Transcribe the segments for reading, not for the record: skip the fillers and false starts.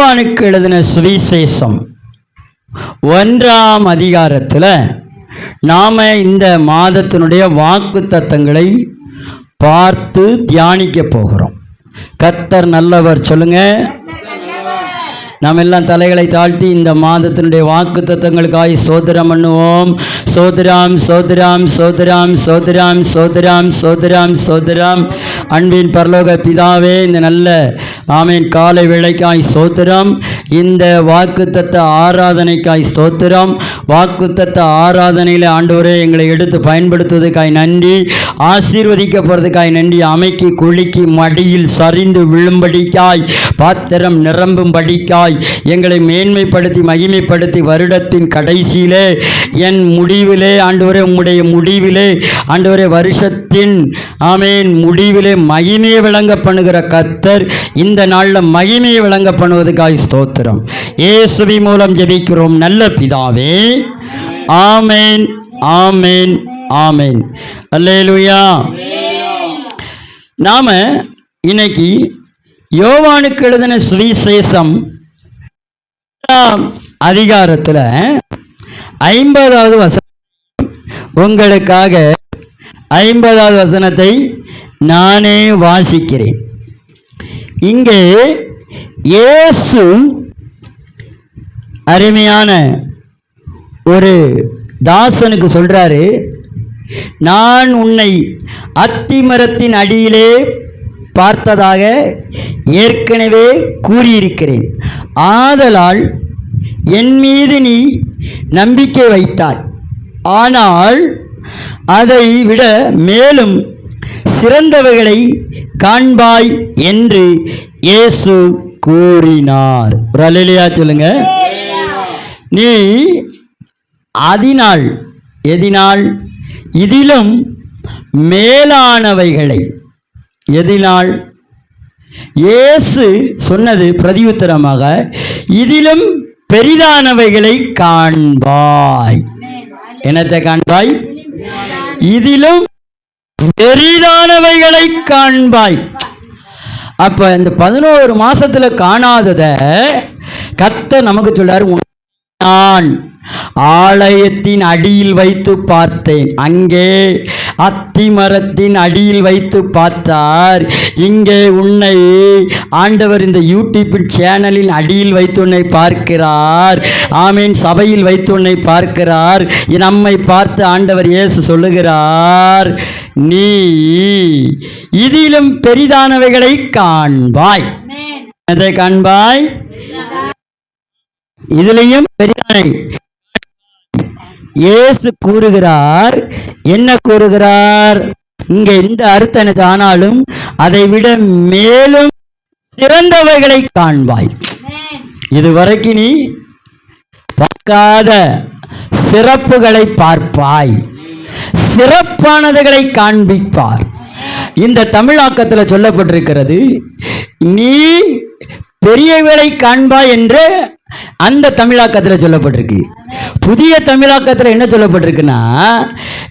யோவானுக்கு எழுதின சுவிசேஷம் 1ஆம் அதிகாரத்தில் நாம் இந்த மாதத்தினுடைய வாக்குத்தத்தங்களை பார்த்து தியானிக்க போகிறோம். கர்த்தர் நல்லவர். சொல்லுங்க. நாம் எல்லாம் தலைகளை தாழ்த்தி இந்த மாதத்தினுடைய வாக்குத்தத்தங்களுக்காய் ஸ்தோத்திரம் பண்ணுவோம். சோதராம் சோதராம் சோதராம் சோதராம் சோதராம் சோதராம் சோதராம். அன்பின் பரலோக பிதாவே, இந்த நல்ல ஆமீன் காலை வேளைக்காய் ஸ்தோத்திரம். இந்த வாக்குத்தத்த ஆராதனைக்காய் ஸ்தோத்திரம். வாக்குத்தத்த ஆராதனையில் ஆண்டவரே எங்களை எடுத்து பயன்படுத்துவதற்காய் நன்றி. ஆசீர்வதிக்க போகிறதுக்காய் நன்றி. அமைக்கி குலுக்கி மடியில் சரிந்து விழும்படிக்காய், பாத்திரம் நிரம்பும்படிக்காய் எங்களை மேன்மைப்படுத்தி மகிமைப்படுத்தி வருடத்தின் கடைசியிலே என் முடிவிலே ஆண்டவரே, உம்முடைய முடிவிலே ஆண்டவரே, வருஷத்தின் ஆமேன் முடிவிலே மகிமையை விளங்க பண்ணுகிற கர்த்தர் இந்த நாளில் மகிமையை விளங்க பண்ணுவதற்காக ஸ்தோத்திரம். இயேசுவின் மூலம் ஜெபிக்கிறோம் நல்ல பிதாவே. ஆமேன் ஆமேன் ஆமேன். அல்லேலூயா. நாம இன்னைக்கு யோவானுக்கு எழுதின சுவிசேஷம் அதிகாரத்தில் 50வது வசனம் உங்களுக்காக 50வது வசனத்தை நானே வாசிக்கிறேன். இங்கே இயேசு அருமையான ஒரு தாசனுக்கு சொல்றாரு, நான் உன்னை அத்திமரத்தின் அடியிலே பார்த்ததாக ஏற்கனவே கூறியிருக்கிறேன். ஆதலால் என் மீது நீ நம்பிக்கை வைத்தாய். ஆனால் அதை விட மேலும் சிறந்தவைகளை காண்பாய் என்று இயேசு கூறினார். ஒரு அல்லேலூயா சொல்லுங்க. நீ அதனால் எதினால் இதிலும் மேலானவைகளை எதினால் இயேசு சொன்னது பிரதியுத்தரமாக, இதிலும் பெரிதானவைகளை காண்பாய். என்னத்தை காண்பாய்? இதிலும் பெரிதானவைகளை காண்பாய். அப்ப இந்த 11 மாசத்துல காணாதத கர்த்தர் நமக்கு சொல்றாரு, நான் ஆலயத்தின் அடியில் வைத்து பார்த்தேன். அங்கே அத்திமரத்தின் அடியில் வைத்து பார்த்தார். இங்கே உன்னை ஆண்டவர் இந்த யூடியூப் சேனலின் அடியில் வைத்து உன்னை பார்க்கிறார். ஆமீன். சபையில் வைத்து உன்னை பார்க்கிறார். நம்மை பார்த்து ஆண்டவர் இயேசு சொல்லுகிறார், நீ இதிலும் பெரிதானவைகளை காண்பாய். எதை காண்பாய்? இதிலையும் பெரிதான இயேசு கூறுகிறார். என்ன கூறுகிறார்? இங்க இந்த அர்த்தம் எனக்கு, ஆனாலும் அதை விட மேலும் சிறந்தவைகளை காண்பாய். இதுவரைக்கும் நீ பார்க்காத சிறப்புகளை பார்ப்பாய், சிறப்பானதுகளை காண்பிப்பார். இந்த தமிழாக்கத்தில் சொல்லப்பட்டிருக்கிறது, நீ பெரியவைகளை காண்பாய் என்று அந்த தமிழாக்கத்தில் சொல்லப்பட்டிருக்கு. புதிய தமிழாக்கத்தில் என்ன சொல்லப்பட்டிருக்குன்னா,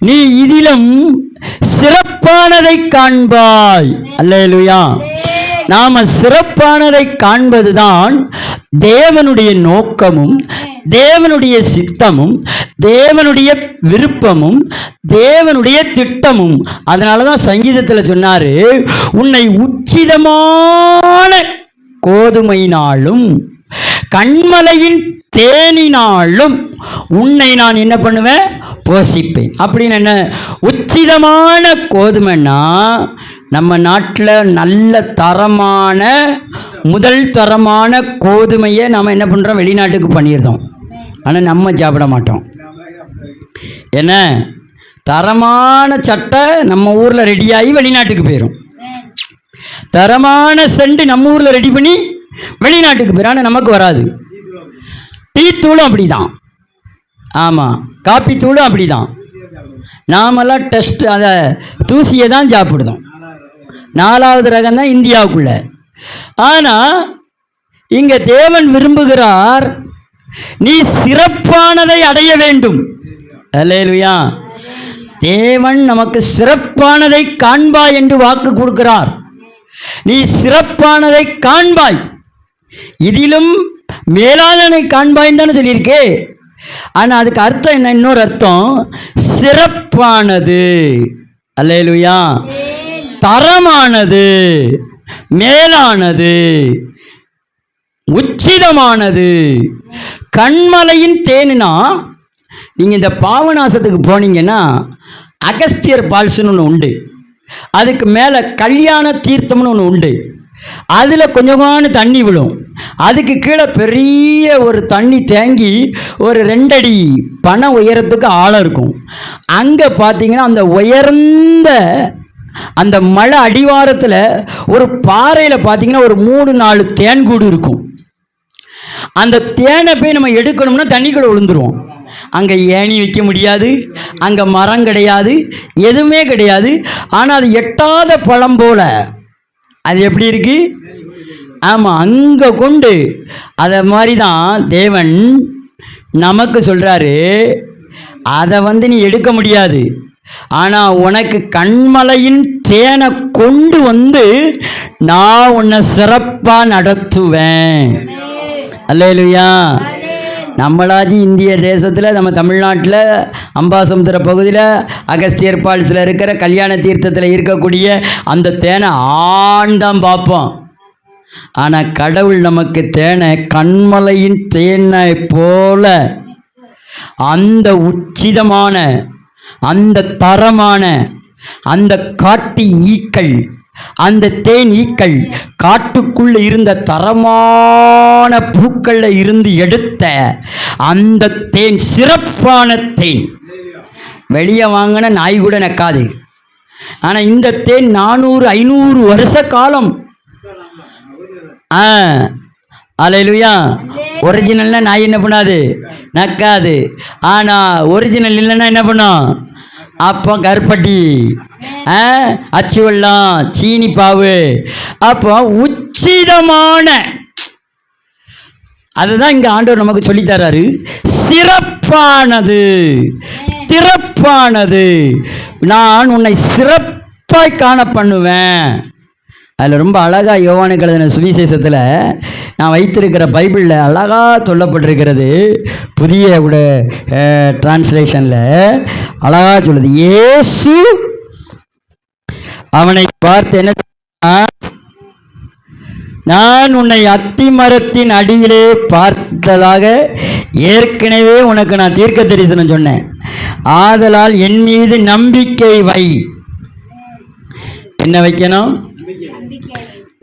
நீ இதிலும் சிறப்பானதை காண்பாய். அல்லேலூயா. நாம சிறப்பானதை காண்பதுதான் தேவனுடைய நோக்கமும் தேவனுடைய சித்தமும் தேவனுடைய விருப்பமும் தேவனுடைய திட்டமும். அதனாலதான் சங்கீதத்தில் சொன்னாரு, உன்னை உச்சிதமான கோதுமையினாலும் கண்மலையின் தேனினாலும் உன்னை நான் என்ன பண்ணுவேன்? போஷிப்பேன். அப்படின்னு என்ன? உச்சிதமான கோதுமைன்னா நம்ம நாட்டில் நல்ல தரமான முதல் தரமான கோதுமையை நம்ம என்ன பண்ணுறோம்? வெளிநாட்டுக்கு பண்ணிடுறோம். ஆனால் நம்ம சாப்பிட மாட்டோம். என்ன? தரமான சட்டை நம்ம ஊரில் ரெடியாகி வெளிநாட்டுக்கு போயிடும். தரமான செண்டு நம்ம ஊரில் ரெடி பண்ணி வெளிநாட்டுக்கு போயிடும். ஆனால் நமக்கு வராது. டீ தூளும் அப்படிதான். ஆமாம், காப்பி தூளும் அப்படிதான். நாமெல்லாம் டெஸ்ட் அதை தூசியை தான் சாப்பிடுதோம். 4வது ரகம் தான் இந்தியாவுக்குள்ள. ஆனால் இங்கே தேவன் விரும்புகிறார், நீ சிறப்பானதை அடைய வேண்டும். அல்லேலூயா. தேவன் நமக்கு சிறப்பானதை காண்பாய் என்று வாக்கு கொடுக்கிறார். நீ சிறப்பானதை காண்பாய். இதிலும் மேலாதனை காண்பாய்ன்னு தானே சொல்லியிருக்கு. ஆனால் அதுக்கு அர்த்தம் என்ன? இன்னொரு அர்த்தம் சிறப்பானது, அல்லேலூயா, தரமானது, மேலானது, உச்சிதமானது. கண்மலையின் தேனுனா, நீங்கள் இந்த பாவநாசத்துக்கு போனீங்கன்னா அகஸ்தியர் பால்ஸ்னு ஒன்று உண்டு, அதுக்கு மேலே கல்யாண தீர்த்தம்னு ஒன்று உண்டு. அதில் கொஞ்சமான தண்ணி விழும், அதுக்கு கீழே பெரிய ஒரு தண்ணி தேங்கி ஒரு 2 அடி பனை உயரத்துக்கு ஆழம் இருக்கும். அங்கே பார்த்தீங்கன்னா அந்த உயர்ந்த அந்த மலை அடிவாரத்தில் ஒரு பாறையில் பார்த்தீங்கன்னா ஒரு 3-4 தேன்கூடு இருக்கும். அந்த தேனை போய் நம்ம எடுக்கணும்னா தண்ணிக்குள்ளே விழுந்துருவோம். அங்கே ஏணி வைக்க முடியாது, அங்கே மரம் கிடையாது, எதுவுமே கிடையாது. ஆனால் அது எட்டாத பழம் போல அது எப்படி இருக்கு? ஆமாம், அங்கே கொண்டு அதை மாதிரி தான் தேவன் நமக்கு சொல்கிறாரு, அதை நீ எடுக்க முடியாது. ஆனால் உனக்கு கண்மலையின் தேனை கொண்டு நான் உன்னை சிறப்பாக நடத்துவேன். அல்லேலூயா. நம்மளாச்சு இந்திய தேசத்தில், நம்ம தமிழ்நாட்டில் அம்பாசமுத்திர பகுதியில் அகஸ்தியர் பால்ஸில் இருக்கிற கல்யாண தீர்த்தத்தில் இருக்கக்கூடிய அந்த தேனை ஆண்டாம் பார்ப்போம். ஆனால் கடவுள் நமக்கு தேனை கண்மலையின் தேனை போல அந்த உச்சிதமான, அந்த தரமான, அந்த காட்டு ஈக்கள், அந்த தேன் ஈக்கள் காட்டுக்குள்ள இருந்த தரமான பூக்கள்ல இருந்து எடுத்த அந்த தேன் சிறப்பான தேன். வெளியே வாங்கின நாய் கூட நக்காது. ஆனால் இந்த தேன் 400-500 வருஷ காலம். அல்லேலூயா. ஒரிஜினல்னா நாய் என்ன பண்ணாது? நக்காது. ஆனால் ஒரிஜினல் இல்லைன்னா என்ன பண்ணும்? அப்போ கருப்பட்டி, அச்சு வெல்லம், சீனி பாவு. அப்போ உச்சிதமான, அதுதான் இங்கே ஆண்டவர் நமக்கு சொல்லித்தராரு. சிறப்பானது, திறப்பானது, நான் உன்னை சிறப்பாய் காண பண்ணுவேன். அதில் ரொம்ப அழகாக யோவானுக்கு எழுதின சுவிசேஷத்தில் நான் வைத்திருக்கிற பைபிளில் அழகாக சொல்லப்பட்டிருக்கிறது. புதிய கூட டிரான்ஸ்லேஷனில் அழகாக சொல்லுது. இயேசு அவனை பார்த்து என்ன, நான் உன்னை அத்திமரத்தின் அடியிலே பார்த்ததாக ஏற்கனவே உனக்கு நான் தீர்க்க தரிசனம் சொன்னேன். ஆதலால் என் மீது நம்பிக்கை வை. என்ன வைக்கணும்?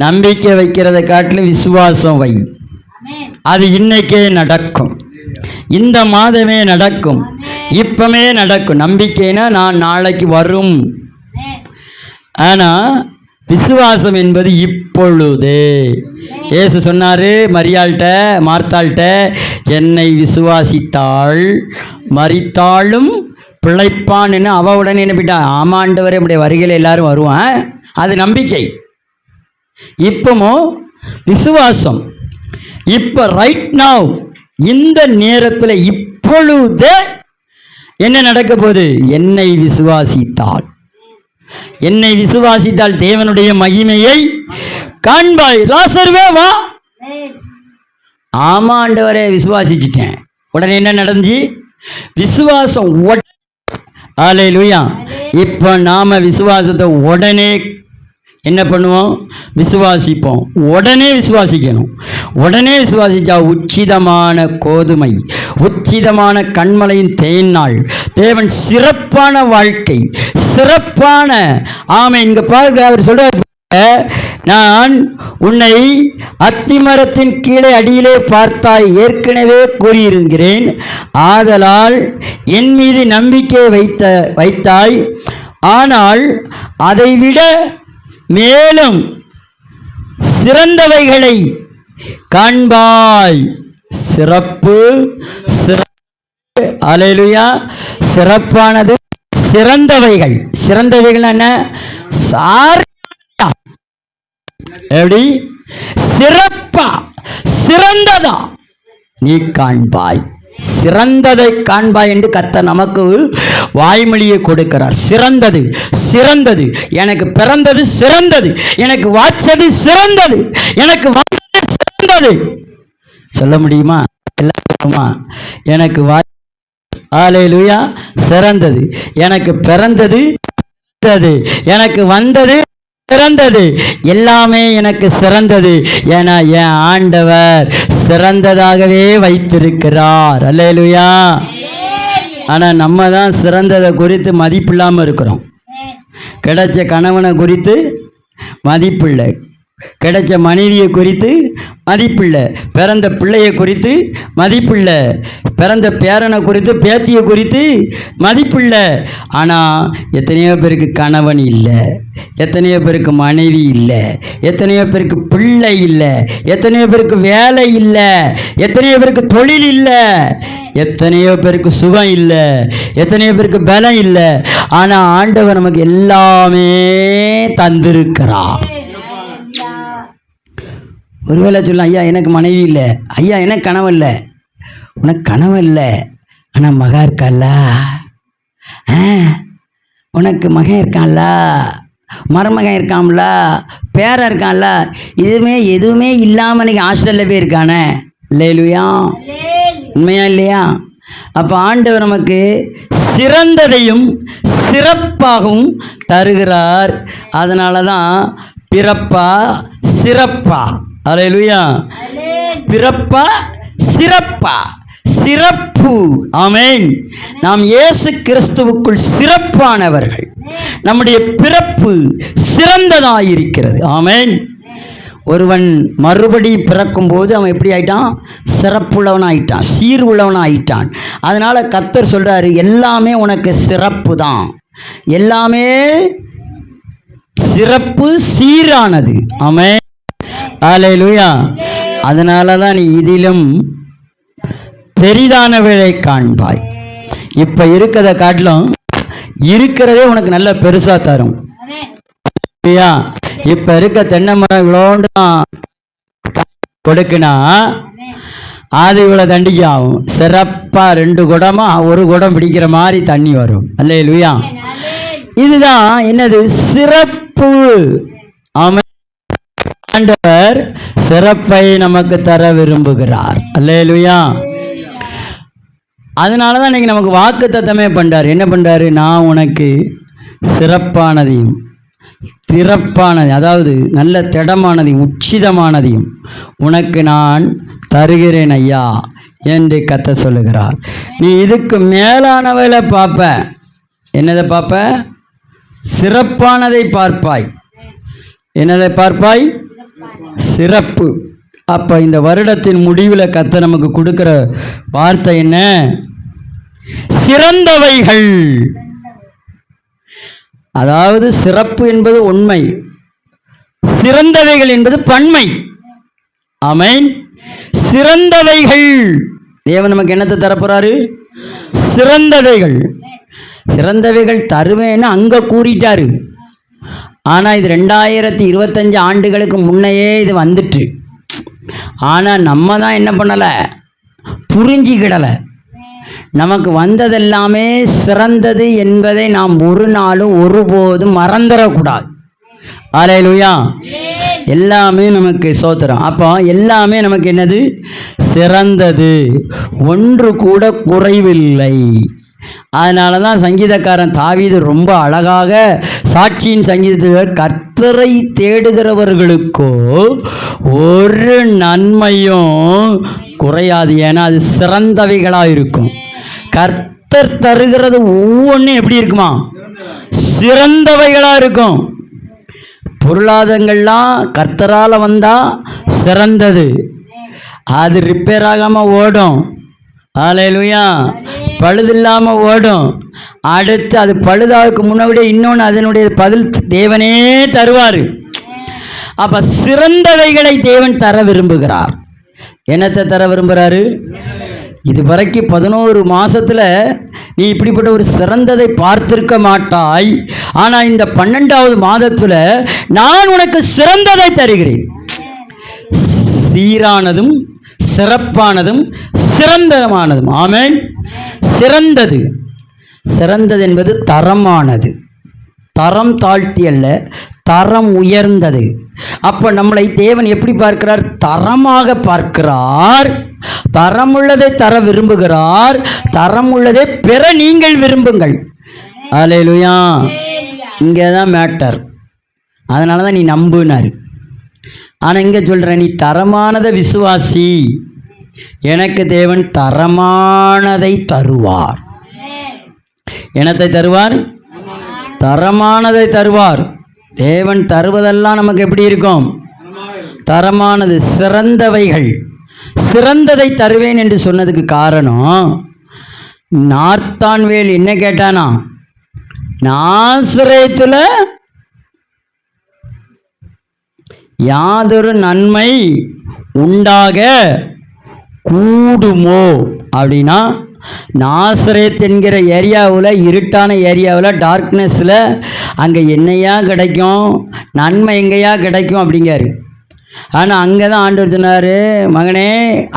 நம்பிக்கை வைக்கிறதை காட்டிலும் விசுவாசம் வை. அது இன்னைக்கே நடக்கும், இந்த மாதமே நடக்கும், இப்பமே நடக்கும். நம்பிக்கைனா நான் நாளைக்கு வரும். ஆனால் விசுவாசம் என்பது இப்பொழுது. இயேசு சொன்னார் மரியாள்கிட்ட, மார்த்தாள்கிட்ட, என்னை விசுவாசித்தாள் மரித்தாளும் பிழைப்பான்னு. அவ உடனே என்ன போயிட்டா? ஆமாண்டவரே, நம்முடைய வருகையில் எல்லாரும் வருவான். அது நம்பிக்கை. இப்பமோ விசுவாசம். இப்போ ரைட் நவ், இந்த நேரத்தில் இப்பொழுது என்ன நடக்க போகுது? என்னை விசுவாசித்தாள், என்னை விசுவாசித்தால் தேவனுடைய மகிமையை காண்பாய். லாசருவே வா. ஆமா ஆண்டவரே, விசுவாசிச்சிட்டேன். உடனே என்ன நடந்துச்சு? விசுவாசம். அல்லேலூயா. இப்போ நாம விசுவாசத்தை உடனே என்ன பண்ணுவோம்? விசுவாசிப்போம். உடனே விசுவாசிக்கணும். உடனே விசுவாசிச்சா உச்சிதமான கோதுமை, உச்சிதமான கண்மலையின் தேன்னாள். தேவன் சிறப்பான வாழ்க்கை, சிறப்பான ஆமென். இங்க பாருங்க, அவர் சொல்றார், நான் உன்னை அத்திமரத்தின் கீழே அடியிலே பார்த்தாய், ஏற்கனவே கூறியிருக்கிறேன். ஆதலால் என் மீது நம்பிக்கை வைத்தாய். ஆனால் அதைவிட மேலும் சிறந்தவைகளை காண்பாய். சிறப்பு, சிறப்பு. அல்லேலூயா. சிறப்பானது, சிறந்தவைகள். சிறந்தவைகள் என்ன? எப்படி? சிறப்பா, சிறந்ததா நீ காண்பாய். சிறந்ததை காண்பாய் என்று கர்த்தர் நமக்கு வாய்மொழியை கொடுக்கிறார். சிறந்தது, சிறந்தது. எனக்கு பிறந்தது சிறந்தது, எனக்கு வாச்சது சிறந்தது, எனக்கு வந்தது சிறந்தது. சிறந்தது. சொல்ல முடியுமா? எனக்கு ஹல்லேலூயா சிறந்தது, எனக்கு பிறந்தது சிறந்தது, எனக்கு வந்தது சிறந்தது, எல்லாமே எனக்கு சிறந்தது. ஏன்னா என் ஆண்டவர் சிறந்ததாகவே வைத்திருக்கிறார். ஹல்லேலூயா. ஆனால் நம்ம தான் சிறந்ததை குறித்து மதிப்பில்லாமல் இருக்கிறோம். கிடைச்ச கணவனை குறித்து மதிப்பில்லை, கிடைச்ச மனைவியை குறித்து மதிப்பில்லை, பிறந்த பிள்ளையை குறித்து மதிப்பில்லை, பிறந்த பேரனை குறித்து பேத்தியை குறித்து மதிப்பில்லை. ஆனால் எத்தனையோ பேருக்கு கணவன் இல்லை, எத்தனையோ பேருக்கு மனைவி இல்லை, எத்தனையோ பேருக்கு பிள்ளை இல்லை, எத்தனையோ பேருக்கு வேலை இல்லை, எத்தனையோ பேருக்கு தொழில் இல்லை, எத்தனையோ பேருக்கு சுகம் இல்லை, எத்தனையோ பேருக்கு பலம் இல்லை. ஆனால் ஆண்டவர் நமக்கு எல்லாமே தந்திருக்கிறார். ஒருவேளை சொல்லலாம், ஐயா எனக்கு மனைவி இல்லை, ஐயா எனக்கு கனவு இல்லை. உனக்கு கனவு இல்லை, ஆனால் மகன் இருக்கான்ல, உனக்கு மகன் இருக்கான்ல, மருமகன் இருக்கான்ல, பேரன் இருக்கான்ல. எதுவுமே இல்லாமல் இன்னைக்கு ஹாஸ்டலில் போய் இருக்கானே. இல்லையா? உண்மையா இல்லையா? அப்போ ஆண்டவர் நமக்கு சிறந்ததையும் சிறப்பாகவும் தருகிறார். அதனால தான் பிறப்பா சிறப்பா, ஹல்லேலூயா, பிறப்பா சிறப்பா, சிறப்பு. ஆமென். நாம் இயேசு கிறிஸ்துவுக்குள் சிறப்பானவர்கள். நம்முடைய பிறப்பு சிறந்ததாயிருக்கிறது. ஆமென். ஒருவன் மறுபடி பிறக்கும் போது அவன் எப்படி ஆயிட்டான்? சிறப்புள்ளவன் ஆயிட்டான், சீர் உள்ளவன் ஆயிட்டான். அதனால கர்த்தர் சொல்றாரு, எல்லாமே உனக்கு சிறப்பு தான், எல்லாமே சிறப்பு, சீரானது. ஆமென். ஹல்லேலூயா. அதனால தான் நீ இதிலும் பெரிதானவளை காண்பாய். இப்போ இருக்கிறத காட்டிலும் இருக்கிறதே உனக்கு நல்ல பெருசாக தரும். இப்போ இருக்க தென்னை மரம் இவ்வளோண்டு கொடுக்குனா அது இவ்வளோ தண்டிக்கு ஆகும். சிறப்பாக 2 குடமா 1 குடம் பிடிக்கிற மாதிரி தண்ணி வரும். ஹல்லேலூயா. இதுதான் என்னது? சிறப்பு. ஆமென். ஆண்டவர் சிறப்பை நமக்கு தர விரும்புகிறார். ஹல்லேலூயா. அதனால தான் இன்னைக்கு நமக்கு வாக்கு தத்தமே பண்ணுறார். என்ன பண்ணுறாரு? நான் உனக்கு சிறப்பானதையும் திறப்பானது, அதாவது நல்ல திடமானதையும் உச்சிதமானதையும் உனக்கு நான் தருகிறேன் ஐயா என்று கர்த்தர் சொல்லுகிறார். நீ இதுக்கு மேலானவளை பார்ப்ப. என்னதை பார்ப்ப? சிறப்பானதை பார்ப்பாய். என்னதை பார்ப்பாய்? சிறப்பு. அப்போ இந்த வருடத்தின் முடிவில் கர்த்தர் நமக்கு கொடுக்கிற வார்த்தை என்ன? சிறந்தவைகள். அதாவது சிறப்பு என்பது உண்மை, சிறந்தவைகள் என்பது பன்மை. ஆமென். சிறந்தவைகள். தேவன் நமக்கு என்னத்தை தரப்போறாரு? சிறந்தவைகள். சிறந்தவைகள் தருவேன்னு அங்கே கூறிட்டாரு. ஆனால் இது 2025 ஆண்டுகளுக்கு முன்னையே இது வந்துட்டு. ஆனால் நம்ம தான் என்ன பண்ணலை? புரிஞ்சிக்கிடலை. நமக்கு வந்ததெல்லாமே சிறந்தது என்பதை நாம் ஒரு நாளும் ஒருபோதும் மறந்துடக்கூடாது. ஹல்லேலூயா. எல்லாமே நமக்கு சோத்திரம். அப்போ எல்லாமே நமக்கு என்னது? சிறந்தது, ஒன்று கூட குறைவில்லை. அதனால தான் சங்கீதக்காரன் தாவீது ரொம்ப அழகாக சாட்சியின் சங்கீதத்தில், கர்த்தரை தேடுகிறவர்களுக்கோ ஒரு நன்மையும் குறையாது, ஏன்னா அது சிறந்தவைகளாக இருக்கும். கர்த்தர் தருகிறது ஒவ்வொன்றும் எப்படி இருக்குமா? சிறந்தவைகளாக இருக்கும். பொருளாதாரங்கள்லாம் கர்த்தரால் வந்தால் சிறந்தது, அது ரிப்பேர் ஆகாமல் ஓடும். ஹல்லேலூயா. பழுதில்லாமல் ஓடும். அடுத்து அது பழுதாவுக்கு முன்னாடியே இன்னொன்று அதனுடைய பதில் தேவனே தருவார். அப்போ சிறந்தவைகளை தேவன் தர விரும்புகிறார். என்னத்தை தர விரும்புகிறாரு? இது வரைக்கும் 11 மாதத்தில் நீ இப்படிப்பட்ட ஒரு சிறந்ததை பார்த்திருக்க மாட்டாய். ஆனால் இந்த 12வது மாதத்தில் நான் உனக்கு சிறந்ததை தருகிறேன். சீரானதும் சிறப்பானதும் சிறந்தமானதும். ஆமென். சிறந்தது. சிறந்தது என்பது தரமானது. தரம் தாழ்த்தி அல்ல, தரம் உயர்ந்தது. அப்போ நம்மளை தேவன் எப்படி பார்க்கிறார்? தரமாக பார்க்கிறார். தரம் உள்ளதை தர விரும்புகிறார். தரம் உள்ளதை பெற நீங்கள் விரும்புங்கள். அல்லேலூயா. இங்கே தான் மேட்டர். அதனால தான் நீ நம்புனார். ஆனால் இங்கே சொல்கிற, நீ தரமானதை விசுவாசி, எனக்கு தேவன் தரமானதை தருவார். என்னத்தை தருவார்? தரமானதை தருவார். தேவன் தருவதெல்லாம் நமக்கு எப்படி இருக்கும்? தரமானது, சிறந்தவைகள். சிறந்ததை தருவேன் என்று சொன்னதுக்கு காரணம், நார்த்தான்வேல் என்ன கேட்டானா? நாசரேத்துல யாதொரு நன்மை உண்டாக கூடுமோ அப்படின்னா, நாசரேத் என்கிற ஏரியாவில், இருட்டான ஏரியாவில், டார்க்னஸில் அங்கே என்னையா கிடைக்கும்? நன்மை எங்கேயா கிடைக்கும் அப்படிங்காரு. ஆனால் அங்கே தான் ஆண்டவர் சொன்னார், மகனே,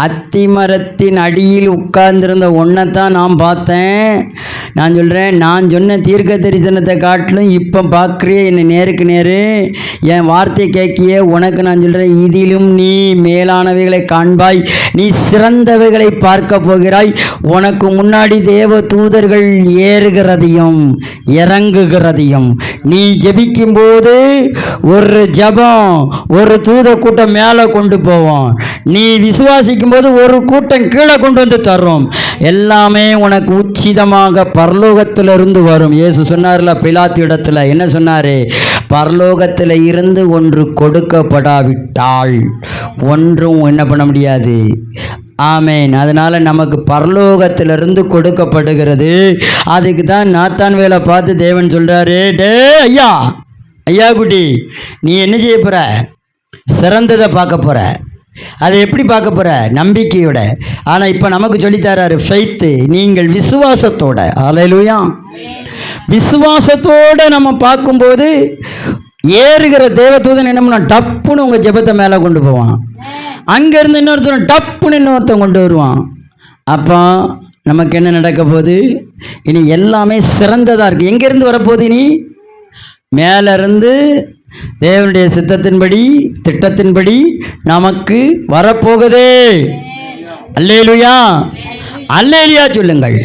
அத்தி மரத்தின் அடியில் உட்கார்ந்துருந்த ஒன்றைத்தான் நான் பார்த்தேன். நான் சொல்கிறேன், நான் சொன்ன தீர்க்க தரிசனத்தை காட்டிலும் இப்போ பார்க்குறிய என்னை நேருக்கு நேரு, என் வார்த்தையை கேட்கிய உனக்கு நான் சொல்கிறேன், இதிலும் நீ மேலானவைகளை காண்பாய், நீ சிறந்தவைகளை பார்க்க போகிறாய். உனக்கு முன்னாடி தேவ தூதர்கள் ஏறுகிறதையும் இறங்குகிறதையும், நீ ஜெபிக்கும்போது ஒரு ஜபம் ஒரு தூத கூட்டம் மேலே கொண்டு போவோம், நீ விசுவாசிக்கும் போது ஒரு கூட்டம் கீழே கொண்டு வந்து தரும். எல்லாமே உனக்கு உச்சிதமாக பரலோகத்திலிருந்து வரும். இயேசு சொன்னார்ல பிலாத்து இடத்துல, என்ன சொன்னார்? பரலோகத்தில் இருந்து ஒன்று கொடுக்கப்படாவிட்டால் ஒன்றும் என்ன பண்ண முடியாது. ஆமேன். அதனால் நமக்கு பரலோகத்திலிருந்து கொடுக்கப்படுகிறது. அதுக்கு தான் நாத்தான்வேலை பார்த்து தேவன் சொல்கிறாரு, டே ஐயா, ஐயா குட்டி, நீ என்ன செய்ய போகிற? சிறந்ததை பார்க்க போகிற. அதை எப்படி பார்க்க போகிற? நம்பிக்கையோட. ஆனால் இப்போ நமக்கு சொல்லித்தராரு ஃபெய்த்து. நீங்கள் விசுவாசத்தோட, அல்லேலூயா, விசுவாசத்தோடு நம்ம பார்க்கும்போது ஏறுகிற தேவதூதன் என்ன பண்ண, டப்புன்னு உங்கள் ஜெபத்தை மேலே கொண்டு போவான். அங்கேருந்து இன்னொருத்தன் டப்புன்னு இன்னொருத்தன் கொண்டு வருவான். அப்போ நமக்கு என்ன நடக்க போகுது? இனி எல்லாமே சிறந்ததாக இருக்குது. எங்கேருந்து வரப்போகுது? இனி மேலேருந்து தேவனுடைய சித்தத்தின்படி, திட்டத்தின்படி நமக்கு வரப்போகுதே. அல்லேலூயா. அல்லேலியா சொல்லுங்கள்.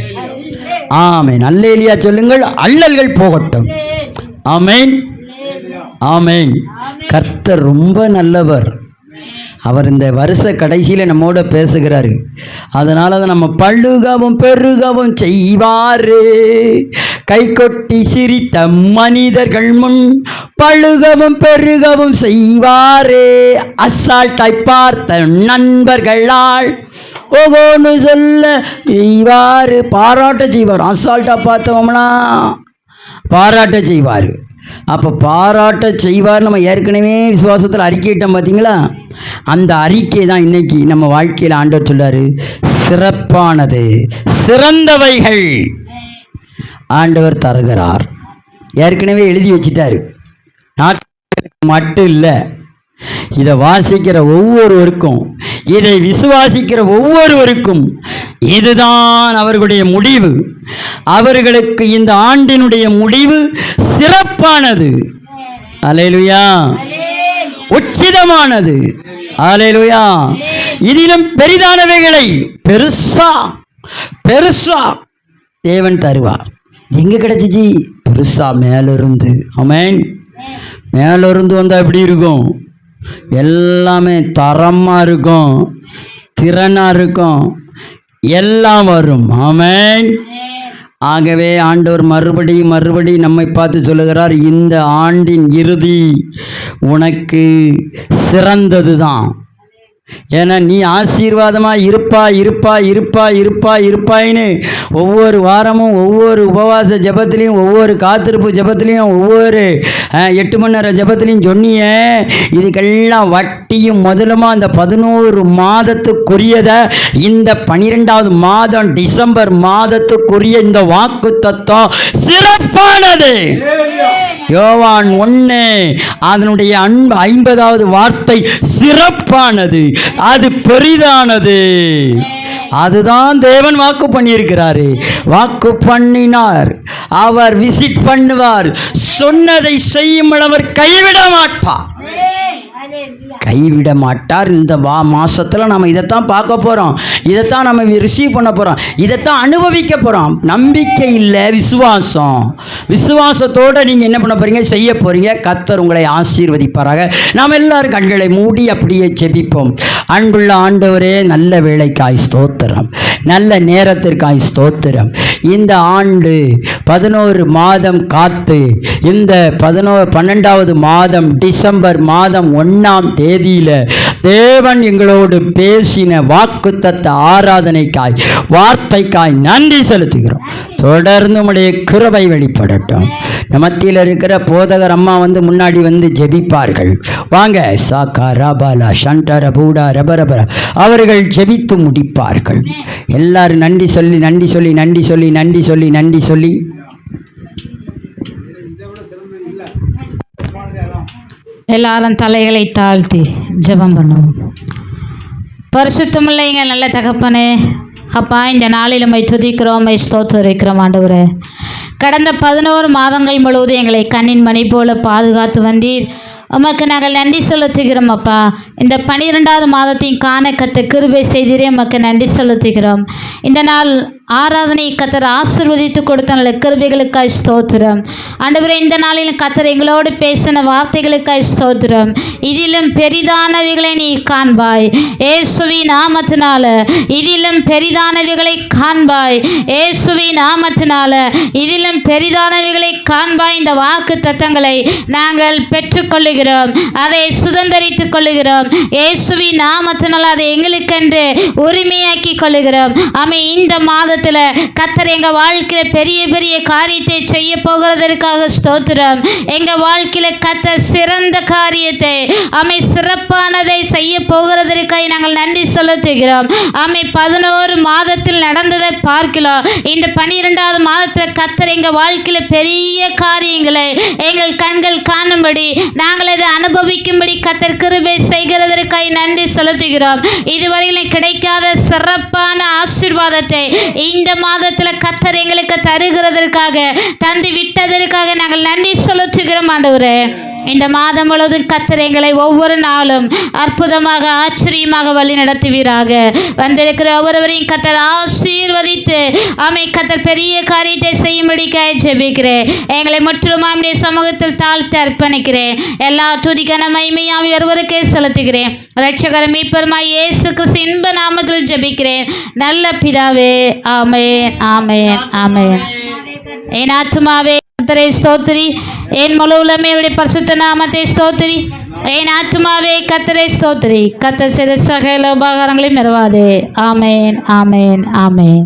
ஆமேன். அல்லேலியா சொல்லுங்கள். அல்லல்கள் போகட்டும். ஆமேன். ஆமேன். கர்த்தர் ரொம்ப நல்லவர். அவர் இந்த வருஷ கடைசியில் நம்மோட பேசுகிறாரு. அதனால தான் நம்ம பழுகவும் பெருகவும் செய்வார். கை கொட்டி சிரித்த மனிதர்கள் முன் பழுகவும் பெருகவும் செய்வார். அசால்ட்டாய் பார்த்த நண்பர்களால் ஒவ்வொன்று சொல்ல செய்வார். பாராட்ட செய்வார். அசால்ட்டாக பார்த்தோம்னா பாராட்ட செய்வார். அப்போ பாராட்ட செய்வார். நம்ம ஏற்கனவே விசுவாசத்தில் அறிக்கையிட்டோம் பார்த்தீங்களா? அந்த அறிக்கை தான் இன்னைக்கு நம்ம வாழ்க்கையில் ஆண்டவர் சொல்றாரு, சிறப்பானது, சிறந்தவைகள் ஆண்டவர் தருகிறார். ஏற்கனவே எழுதி வச்சிட்டாரு. நாட்டுக்கு மட்டும் இல்லை, இதை வாசிக்கிற ஒவ்வொருவருக்கும், இதை விசுவாசிக்கிற ஒவ்வொருவருக்கும் இதுதான் அவர்களுடைய முடிவு. அவர்களுக்கு இந்த ஆண்டினுடைய முடிவு சிறப்பானது. அல்லேலூயா. உச்சிதமானது. அல்லேலூயா. இதிலும் பெரிதானவைகளை பெருசா பெருசா தேவன் தருவார். எங்க கிடைச்சிச்சு? பெருசா மேலிருந்து. ஆமென். மேலிருந்து வந்தால் எப்படி இருக்கும்? எல்லாமே தரமாக இருக்கும், திறனாக இருக்கும், எல்லாம் வரும். ஆமென். ஆகவே ஆண்டவர் மறுபடியும் நம்மை பார்த்து சொல்லுகிறார், இந்த ஆண்டின் இறுதி உனக்கு சிறந்தது தான். ஏன்னா நீ ஆசீர்வாதமாக இருப்பாயின்னு ஒவ்வொரு வாரமும், ஒவ்வொரு உபவாச ஜபத்திலையும், ஒவ்வொரு காத்திருப்பு ஜபத்திலையும், ஒவ்வொரு 8 மணி நேர ஜபத்திலையும் சொன்னிய. இதுக்கெல்லாம் வட்டியும் முதலுமா அந்த 11 மாதத்துக்குரியதை இந்த 12வது மாதம் டிசம்பர் மாதத்துக்குரிய இந்த வாக்கு தத்துவம் சிறப்பானது. யோவான் 1 அதனுடைய 50வது வார்த்தை சிறப்பானது, அது பெரிதானது. அதுதான் தேவன் வாக்கு பண்ணியிருக்கிறாரு. வாக்கு பண்ணினார், அவர் விசிட் பண்ணுவார், சொன்னதை செய்யும் அவர் கைவிட மாட்டார், கைவிட மாட்டார். இந்த மாசத்துல நம்ம இதைத்தான் பார்க்க போறோம், இதைத்தான் நம்ம ரிசீவ் பண்ண போறோம், இதைத்தான் அனுபவிக்க போறோம். நம்பிக்கை இல்லை, விசுவாசம். விசுவாசத்தோடு நீங்க என்ன பண்ண போறீங்க, செய்ய போறீங்க. கர்த்தர் உங்களை ஆசீர்வதிப்பாராக. நாம் எல்லாரும் கண்களை மூடி அப்படியே ஜெபிப்போம். அன்புள்ள ஆண்டவரே, நல்ல வேளைக்காய் ஸ்தோத்திரம், நல்ல நேரத்திற்காய் ஸ்தோத்திரம். இந்த ஆண்டு 11 மாதம் காத்து இந்த 12வது மாதம் டிசம்பர் மாதம் 1ஆம் தேதியில தேவன் எங்களோடு பேசின வாக்குத்தத்த ஆராதனைக்காய் வார்த்தைக்காய் நன்றி செலுத்துகிறோம். தொடர்ந்து உம்முடைய கிருபை வெளிப்படட்டும். மத்தியில் இருக்கிற போதகர் அம்மா முன்னாடி ஜெபிப்பார்கள். வாங்க, சாக்கா ராபாலா சண்டர பூடா ரபரபர அவர்கள் ஜெபித்து முடிப்பார்கள். எல்லாரும் நன்றி சொல்லி நன்றி சொல்லி நன்றி சொல்லி நன்றி சொல்லி நன்றி சொல்லி எல்லாரும் தலைகளை தாழ்த்தி ஜெபம் பண்ணுவோம். பரிசுத்தமுள்ள எங்கள் நல்ல தகப்பனே, அப்பா, இந்த நாளில் உம்மை துதிக்கிறோம், உம்மை ஸ்தோத்திரிக்கிறோம் ஆண்டவரே. கடந்த 11 மாதங்கள் முழுவதும் எங்களை கண்ணின் மணி போல பாதுகாத்து வந்தீர். உமக்கு நாங்கள் நன்றி செலுத்துகிறோம் அப்பா. இந்த 12வது மாதத்தையும் காண கத்த கிருபை செய்தீரே, உமக்கு நன்றி செலுத்துகிறோம். இந்த நாள் ஆராதனை கத்தர் ஆசீர்வதித்து கொடுத்த நல்ல கிருபைகளுக்காய் ஸ்தோத்திரம் ஆண்டவரே. இந்த நாளிலும் கத்தர் எங்களோடு பேசின வார்த்தைகளுக்காய் ஸ்தோத்திரம். இதிலும் பெரிதானவைகளை நீ காண்பாய் இயேசுவின் நாமத்தினால, இதிலும் பெரிதானவைகளை காண்பாய் இயேசுவின் நாமத்தினால, இதிலும் பெரிதானவைகளை காண்பாய். இந்த வாக்கு தத்தங்களை நாங்கள் பெற்றுக்கொள்ளுகிறோம், அதை சுதந்திரித்துக் கொள்ளுகிறோம் இயேசுவின் நாமத்தினால். அதை எங்களுக்கென்று உரிமையாக்கி கொள்ளுகிறோம். ஆமென். இந்த மாதத்தில் கர்த்தர் எங்கள் வாழ்க்கையில் பெரிய பெரிய காரியத்தை செய்ய போகிறதற்காக ஸ்தோத்திரம். எங்கள் வாழ்க்கையில் கர்த்தர் சிறந்த காரியத்தை, ஆமென், சிறப்பானதை செய்ய போகிறதற்காக நாங்கள் நன்றி செலுத்துகிறோம். ஆமென். 11 மாதத்தில் நடந்ததை பார்க்கலாம். இந்த 12வது மாதத்தில் கர்த்தர் எங்கள் வாழ்க்கையில் பெரிய காரியங்களை எங்கள் கண்கள் காணும்படி, நாங்கள் அதை அனுபவிக்கும்படி கர்த்தர் கிருபை செய்கிறதற்காக நன்றி செலுத்துகிறோம். இதுவரையிலும் கிடைக்காத சிறப்பான ஆசீர்வாதத்தை இந்த மாதத்தில் கர்த்தர் எங்களுக்கு தருகிறதற்காக, தந்து விட்டதற்காக நாங்கள் நன்றி செலுத்துகிறோம் ஆண்டவரே. இந்த மாதம் முழுவதும் கர்த்தர் எங்களை ஒவ்வொரு நாளும் அற்புதமாக ஆச்சரியமாக வழி நடத்துவீராக. வந்திருக்கிற ஒவ்வொருவரையும் கர்த்தர் ஆசீர்வதித்து, ஆமென், கர்த்தர் பெரிய காரியத்தை செய்யும்படிக்காய் ஜெபிக்கிறேன். எங்களை முற்றிலுமாய் சமூகத்தில் தாழ்த்தி அர்ப்பணிக்கிறேன். எல்லா துதிக்கான மகிமையாம் ஒருவருக்கே செலுத்துகிறேன். இரட்சகர் மீட்பருமாய் இயேசு கிறிஸ்து இன்ப நாமத்தில் ஜெபிக்கிறேன் நல்ல பிதாவே. ஆமென், ஆமென், ஆமென். என் ஆத்துமாவே கர்த்தரை ஸ்தோத்திரி, என் முழு உள்ளமே அவருடைய பரிசுத்த நாமத்தை ஸ்தோத்திரி. என் ஆத்துமாவே கர்த்தரை ஸ்தோத்திரி, கர்த்தர் செய்த சகல உபகாரங்களையும் மறவாதே. ஆமென், ஆமென், ஆமென்.